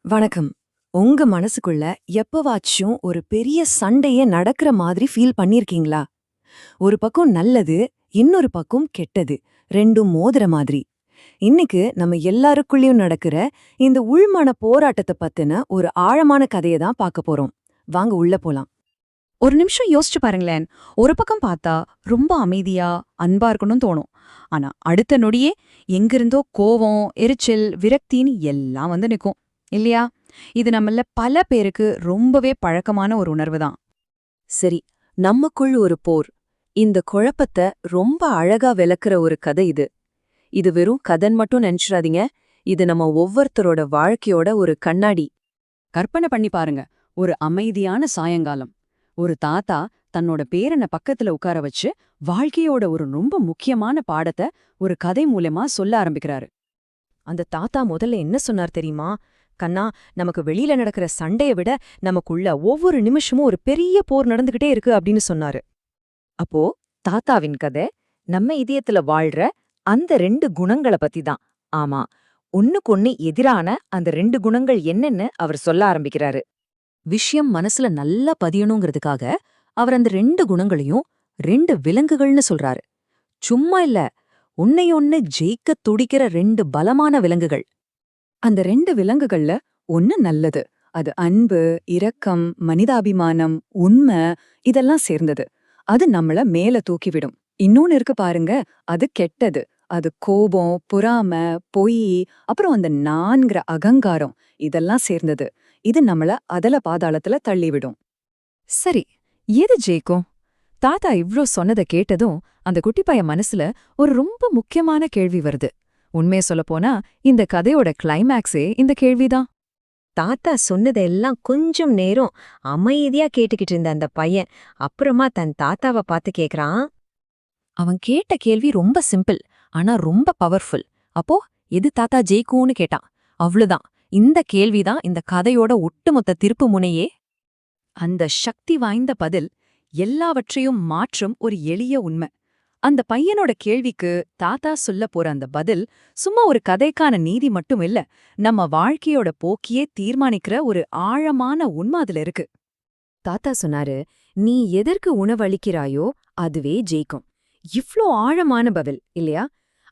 வணக்கம். உங்க மனசுக்குள்ள எப்பவாச்சும் ஒரு பெரிய சண்டையே நடக்கிற மாதிரி ஃபீல் பண்ணிருக்கீங்களா? ஒரு பக்கம் நல்லது, இன்னொரு பக்கம் கெட்டது, ரெண்டும் மோதுற மாதிரி. இன்னைக்கு நம்ம எல்லாருக்குள்ளயும் நடக்கிற இந்த உள்மன போராட்டத்த பத்தின ஒரு ஆழமான கதைய தான் பார்க்க போறோம். வாங்க உள்ள போலாம். ஒரு நிமிஷம் யோசிச்சு பாருங்களேன். ஒரு பக்கம் பார்த்தா ரொம்ப அமைதியா, அன்பா இருக்கணும்னு தோணும். ஆனா அடுத்த நொடியே எங்கிருந்தோ கோவம், எரிச்சல், விரக்தின்னு எல்லாம் வந்து நிக்கும். இல்லையா? இது நம்மள பல பேருக்கு ரொம்பவே பழக்கமான ஒரு உணர்வு தான். சரி, நமக்குள் ஒரு போர். இந்த குழப்பத்த ரொம்ப அழகா விளக்குற ஒரு கதை இது. இது வெறும் கதைன்னு மட்டும் நினைச்சிடாதீங்க. இது நம்ம ஒவ்வொருத்தரோட வாழ்க்கையோட ஒரு கண்ணாடி. கற்பனை பண்ணி பாருங்க. ஒரு அமைதியான சாயங்காலம். ஒரு தாத்தா தன்னோட பேரனை பக்கத்துல உட்கார வச்சு வாழ்க்கையோட ஒரு ரொம்ப முக்கியமான பாடத்தை ஒரு கதை மூலமா சொல்ல ஆரம்பிக்கிறாரு. அந்த தாத்தா முதல்ல என்ன சொன்னார் தெரியுமா? கண்ணா, நமக்கு வெளியில நடக்கிற சண்டைய விட நமக்குள்ள ஒவ்வொரு நிமிஷமும் ஒரு பெரிய போர் நடந்துகிட்டே இருக்கு அப்படின்னு சொன்னாரு. அப்போ தாத்தாவின் கதை நம்ம இதயத்துல வாழ்ற அந்த ரெண்டு குணங்கள பத்தி தான். ஆமா, ஒண்ணுக்கொண்ணு எதிரான அந்த ரெண்டு குணங்கள் என்னன்னு அவர் சொல்ல ஆரம்பிக்கிறாரு. விஷயம் மனசுல நல்லா பதியணுங்கிறதுக்காக அவர் அந்த ரெண்டு குணங்களையும் ரெண்டு விலங்குகள்னு சொல்றாரு. சும்மா இல்ல, ஒன்னையொன்னு ஜெயிக்க துடிக்கிற ரெண்டு பலமான விலங்குகள். அந்த ரெண்டு விலங்குகள்ல ஒன்னு நல்லது. அது அன்பு, இரக்கம், மனிதாபிமானம், உண்மை இதெல்லாம் சேர்ந்தது. அது நம்மள மேல தூக்கிவிடும். இன்னொன்னு இருக்கு பாருங்க, அது கெட்டது. அது கோபம், பொறாமை, பொய், அப்புறம் அந்த நான்கிற அகங்காரம் இதெல்லாம் சேர்ந்தது. இது நம்மள அதல பாதாளத்துல தள்ளிவிடும். சரி, எது ஜெயிக்கும்? தாத்தா இவ்ளோ சொன்னத கேட்டதும் அந்த குட்டி பையன் மனசுல ஒரு ரொம்ப முக்கியமான கேள்வி வருது. உண்மைய சொல்லப்போனா இந்த கதையோட கிளைமேக்ஸே இந்த கேள்விதான். தாத்தா சொன்னதெல்லாம் கொஞ்சம் நேரம் அமைதியா கேட்டுக்கிட்டு இருந்த அந்த பையன் அப்புறமா தன் தாத்தாவை பார்த்து கேக்குறான். அவன் கேட்ட கேள்வி ரொம்ப சிம்பிள், ஆனா ரொம்ப பவர்ஃபுல். அப்போ எது தாத்தா ஜெயிக்கும்னு கேட்டான். அவ்வளவுதான். இந்த கேள்விதான் இந்த கதையோட ஒட்டுமொத்த திருப்பு முனையே. அந்த சக்தி வாய்ந்த பதில் எல்லாவற்றையும் மாற்றும் ஒரு எளிய உண்மை. அந்த பையனோட கேள்விக்கு தாத்தா சொல்ல போற அந்த பதில் சும்மா ஒரு கதைக்கான நீதி மட்டும் இல்ல, நம்ம வாழ்க்கையோட போக்கியே தீர்மானிக்கிற ஒரு ஆழமான உண்மை அதுல இருக்கு. தாத்தா சொன்னாரு, நீ எதற்கு உணவளிக்கிறாயோ அதுவே ஜெயிக்கும். இவ்ளோ ஆழமான பதில் இல்லையா?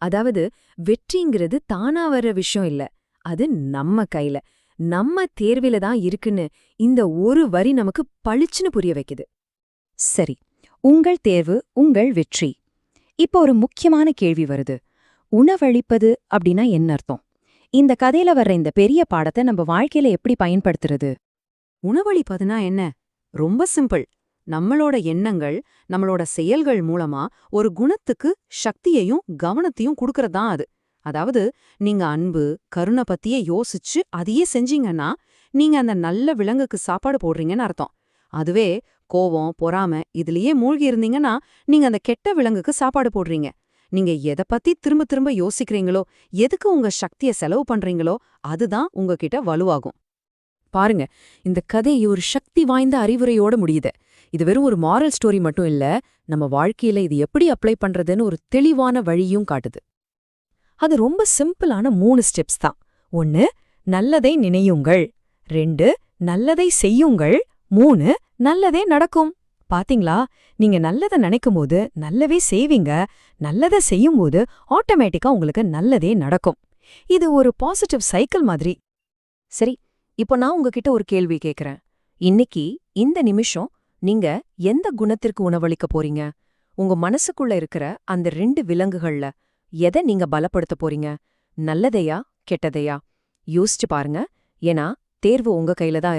அதாவது வெற்றிங்கிறது தானா வர்ற விஷயம் இல்ல, அது நம்ம கையில, நம்ம தேர்வில தான் இருக்குன்னு இந்த ஒரு வரி நமக்கு பளிச்சுன்னு புரிய வைக்குது. சரி, உங்கள் தேர்வு உங்கள் வெற்றி. இப்போ ஒரு முக்கியமான கேள்வி வருது. உணவளிப்பது அப்படின்னா என்ன அர்த்தம்? இந்த கதையில வர்ற இந்த பெரிய பாடத்தை நம்ம வாழ்க்கையில எப்படி பயன்படுத்துறது? உணவளிப்பதுனா என்ன? ரொம்ப சிம்பிள். நம்மளோட எண்ணங்கள், நம்மளோட செயல்கள் மூலமா ஒரு குணத்துக்கு சக்தியையும் கவனத்தையும் குடுக்கறதுதான் அது. அதாவது நீங்க அன்பு, கருணை பத்தியே யோசிச்சு அதையே செஞ்சீங்கன்னா நீங்க அந்த நல்ல விலங்குக்கு சாப்பாடு போடுறீங்கன்னு அர்த்தம். அதுவே கோவம், பொறாமை இதுலயே மூழ்கி இருந்தீங்கன்னா நீங்க அந்த கெட்ட விலங்குக்கு சாப்பாடு போடுறீங்க. நீங்க எதை பத்தி திரும்ப திரும்ப யோசிக்கிறீங்களோ, எதுக்கு உங்க சக்திய செலவு பண்றீங்களோ அதுதான் உங்ககிட்ட வலுவாகும். பாருங்க, இந்த கதை ஒரு சக்தி வாய்ந்த அறிவுரையோட முடியுது. இது வெறும் ஒரு மாரல் ஸ்டோரி மட்டும் இல்ல, நம்ம வாழ்க்கையில இது எப்படி அப்ளை பண்றதுன்னு ஒரு தெளிவான வழியும் காட்டுது. அது ரொம்ப சிம்பிளான 3 ஸ்டெப்ஸ் தான். 1, நல்லதை நினையுங்கள். 2, நல்லதை செய்யுங்கள். 3, நல்லதே நடக்கும். பாத்தீங்களா? நீங்க நல்லத நினைக்கும்போது நல்லவே செய்வீங்க, நல்லத செய்யும்போது ஆட்டோமேட்டிக்கா உங்களுக்கு நல்லதே நடக்கும். இது ஒரு பாசிட்டிவ் சைக்கிள் மாதிரி. சரி, இப்போ நான் உங்ககிட்ட ஒரு கேள்வி கேக்குறேன். இன்னைக்கு இந்த நிமிஷம் நீங்க எந்த குணத்திற்கு உணவளிக்க போறீங்க? உங்க மனசுக்குள்ள இருக்கிற அந்த 2 விலங்குகள்ல எதை நீங்க பலப்படுத்த போறீங்க? நல்லதையா, கெட்டதையா? யோசிச்சு பாருங்க. ஏன்னா தேர்வு உங்க கையில தான் இருக்கு.